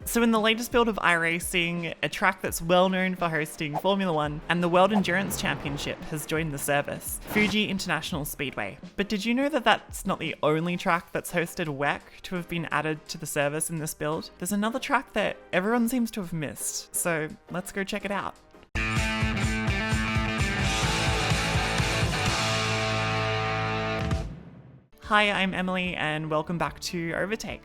So in the latest build of iRacing, a track that's well known for hosting Formula 1 and the World Endurance Championship has joined the service, Fuji International Speedway. But did you know that that's not the only track that's hosted WEC to have been added to the service in this build? There's another track that everyone seems to have missed, so let's go check it out. Hi, I'm Emily and welcome back to Overtake.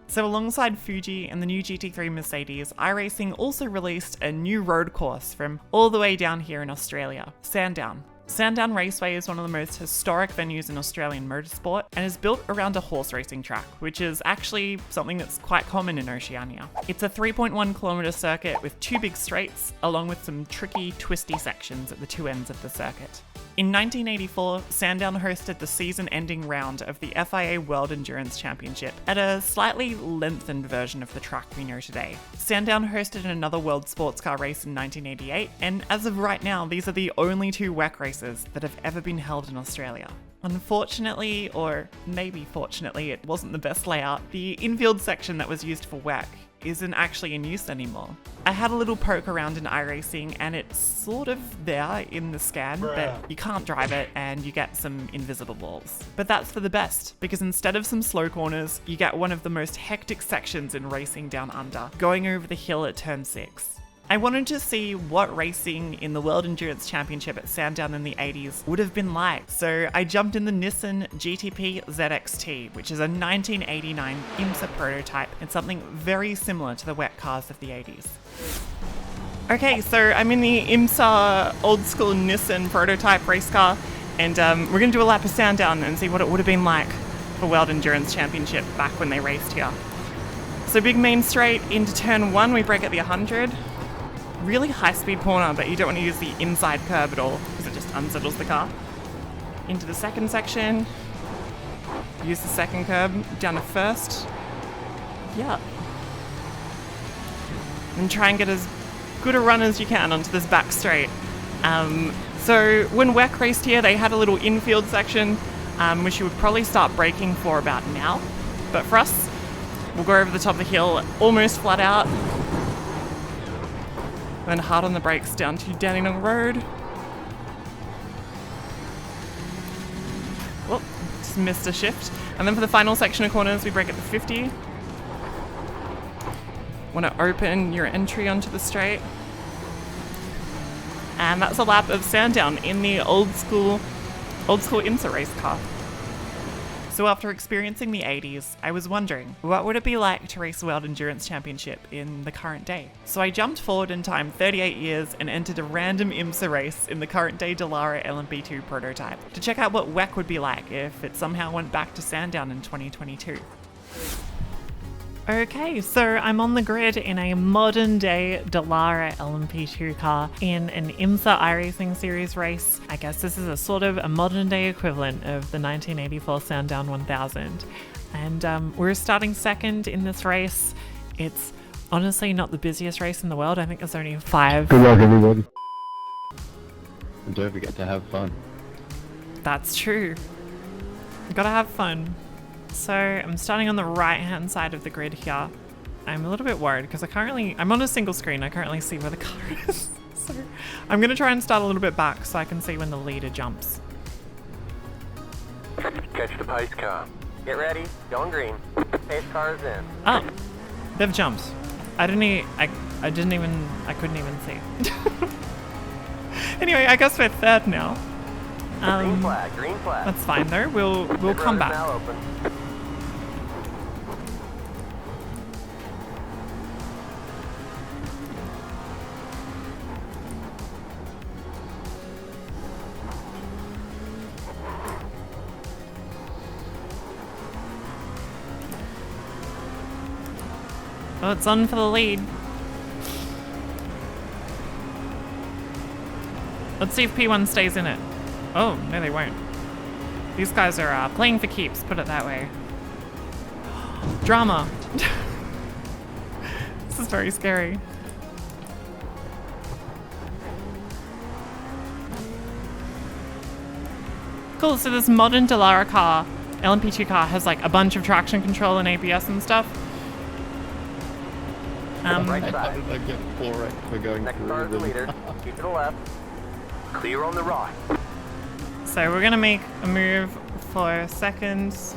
So alongside Fuji and the new GT3 Mercedes, iRacing also released a new road course from all the way down here in Australia, Sandown. Sandown Raceway is one of the most historic venues in Australian motorsport and is built around a horse racing track, which is actually something that's quite common in Oceania. It's a 3.1 kilometre circuit with two big straights, along with some tricky, twisty sections at the two ends of the circuit. In 1984, Sandown hosted the season-ending round of the FIA World Endurance Championship at a slightly lengthened version of the track we know today. Sandown hosted another World Sports Car race in 1988, and as of right now, these are the only two WEC races that have ever been held in Australia. Unfortunately, or maybe fortunately, it wasn't the best layout. The infield section that was used for WEC isn't actually in use anymore. I had a little poke around in iRacing and it's sort of there in the scan, but you can't drive it and you get some invisible walls. But that's for the best, because instead of some slow corners, you get one of the most hectic sections in racing down under, going over the hill at turn 6. I wanted to see what racing in the World Endurance Championship at Sandown in the 80s would have been like, so I jumped in the Nissan GTP ZX-T, which is a 1989 IMSA prototype and something very similar to the WEC cars of the 80s. Okay, so I'm in the IMSA old school Nissan prototype race car, and we're going to do a lap of Sandown and see what it would have been like for World Endurance Championship back when they raced here. So big main straight into turn 1, we brake at the 100. Really high-speed corner, but you don't want to use the inside curb at all because it just unsettles the car. Into the second section, use the second curb, down to first. Yeah. And try and get as good a run as you can onto this back straight. So when WEC raced here, they had a little infield section, which you would probably start braking for about now. But for us, we'll go over the top of the hill, almost flat out. Then hard on the brakes down to Dandenong Road. Whoop, just missed a shift. And then for the final section of corners, we brake at the 50. Want to open your entry onto the straight. And that's a lap of Sandown in the old school IMSA race car. So after experiencing the 80s, I was wondering, what would it be like to race a World Endurance Championship in the current day? So I jumped forward in time 38 years and entered a random IMSA race in the current day Dallara LMP2 prototype to check out what WEC would be like if it somehow went back to Sandown in 2022. Okay, so I'm on the grid in a modern day Dallara LMP2 car in an IMSA iRacing series race. I guess this is a sort of a modern day equivalent of the 1984 Sandown 1000. And we're starting second in this race. It's honestly not the busiest race in the world. I think there's only 5. Good luck, everybody. And don't forget to have fun. That's true. You gotta have fun. So I'm starting on the right hand side of the grid here. I'm a little bit worried because I'm on a single screen. I can't really see where the car is. So I'm going to try and start a little bit back so I can see when the leader jumps. Catch the pace car. Get ready. Going green. Pace car is in. Oh, they've jumped. I couldn't even see. Anyway, I guess we're third now. Green flag, green flag. That's fine though. We'll come back. Now open. Oh, it's on for the lead. Let's see if P1 stays in it. Oh, no they won't. These guys are playing for keeps, put it that way. Drama. This is very scary. Cool, so this modern Dallara car, LMP2 car, has like a bunch of traction control and ABS and stuff. Right How side. did I get 4x for going Next through car is the them? leader. Keep to the left. Clear on the right. So we're gonna make a move for seconds.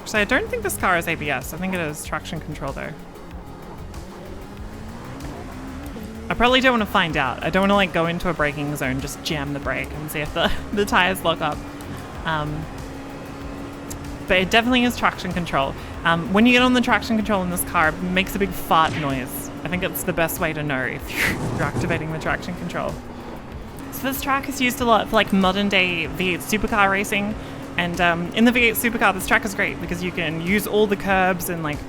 So I don't think this car is ABS. I think it is traction control though. I probably don't want to find out. I don't want to like go into a braking zone, just jam the brake and see if the tires lock up. But it definitely is traction control. When you get on the traction control in this car, it makes a big fart noise. I think it's the best way to know if you're activating the traction control. So this track is used a lot for like modern day V8 supercar racing. And in the V8 supercar, this track is great because you can use all the curbs and like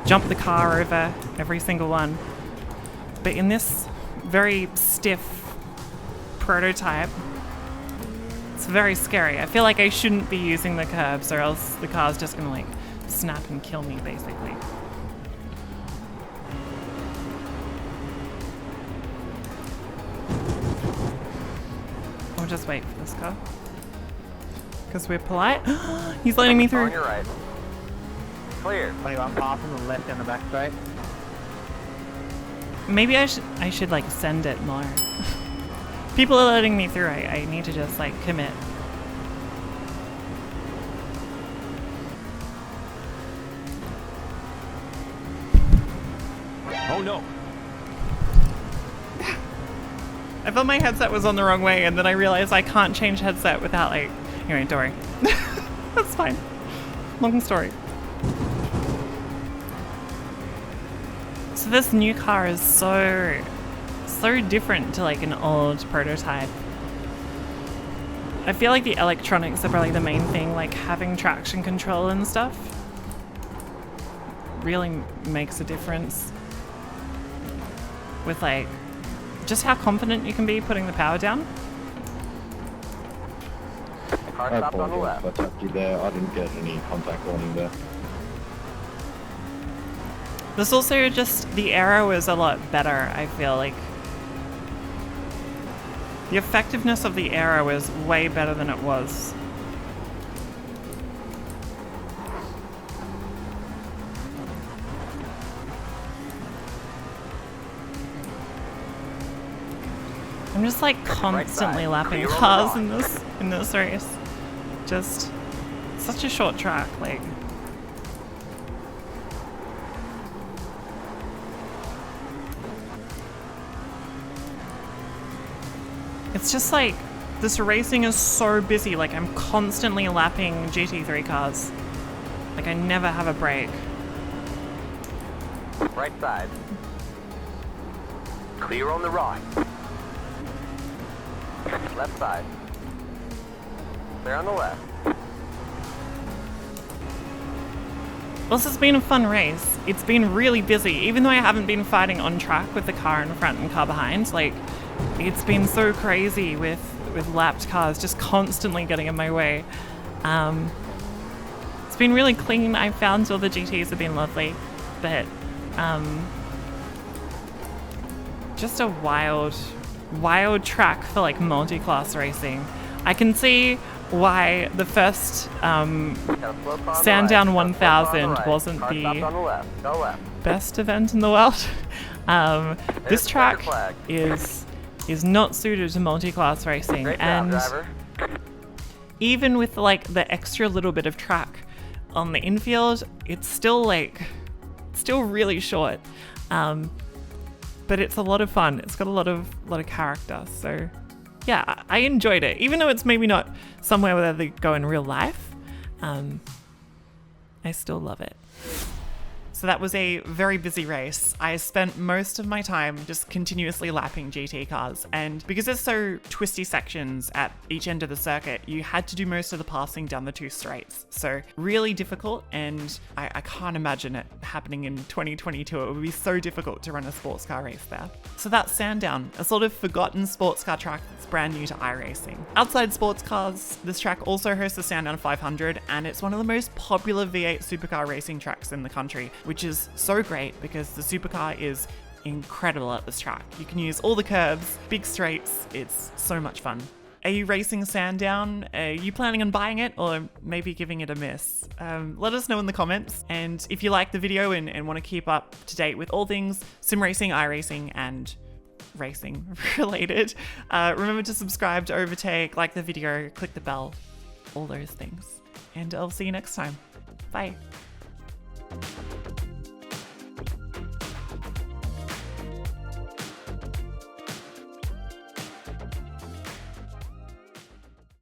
jump the car over every single one. But in this very stiff prototype, it's very scary. I feel like I shouldn't be using the curbs or else the car's just gonna like snap and kill me basically. I'll just wait for this car. Because we're polite. He's letting me On through. your right. Clear. 21 car from the left and the back straight. Maybe I should like send it more. People are letting me through. I need to just like commit. Oh no. I thought my headset was on the wrong way and then I realized I can't change headset without like... Anyway, don't worry. That's fine. Long story. So this new car is so different to like an old prototype. I feel like the electronics are probably the main thing, like having traction control and stuff really makes a difference with like just how confident you can be putting the power down. Car I stopped on the apologize left. if I tapped you there. I didn't get any contact warning there. This also just, the aero is a lot better, I feel like. The effectiveness of the aero is way better than it was. I'm just like constantly lapping cars in this race. Just such a short track, like. It's just like, this racing is so busy, like I'm constantly lapping GT3 cars. Like I never have a break. Right side. Clear on the right. Left side. Clear on the left. Well, this has been a fun race. It's been really busy, even though I haven't been fighting on track with the car in front and car behind. Like, it's been so crazy with lapped cars just constantly getting in my way. It's been really clean. I found all the GTs have been lovely, but just a wild track for like multi-class racing. I can see why the first Sandown 1000 wasn't the best event in the world. This track is not suited to multi-class racing, and even with like the extra little bit of track on the infield, it's still really short. But it's a lot of fun. It's got a lot of character. So yeah, I enjoyed it, even though it's maybe not somewhere where they go in real life. I still love it. So that was a very busy race. I spent most of my time just continuously lapping GT cars, and because there's so twisty sections at each end of the circuit, you had to do most of the passing down the two straights. So really difficult, and I can't imagine it happening in 2022. It would be so difficult to run a sports car race there. So that's Sandown, a sort of forgotten sports car track that's brand new to iRacing. Outside sports cars, this track also hosts the Sandown 500, and it's one of the most popular V8 supercar racing tracks in the country, which is so great because the supercar is incredible at this track. You can use all the curves, big straights, it's so much fun. Are you racing Sandown? Are you planning on buying it or maybe giving it a miss? Let us know in the comments. And if you like the video and want to keep up to date with all things Simracing, iRacing, and racing related, remember to subscribe to Overtake, like the video, click the bell, all those things. And I'll see you next time. Bye.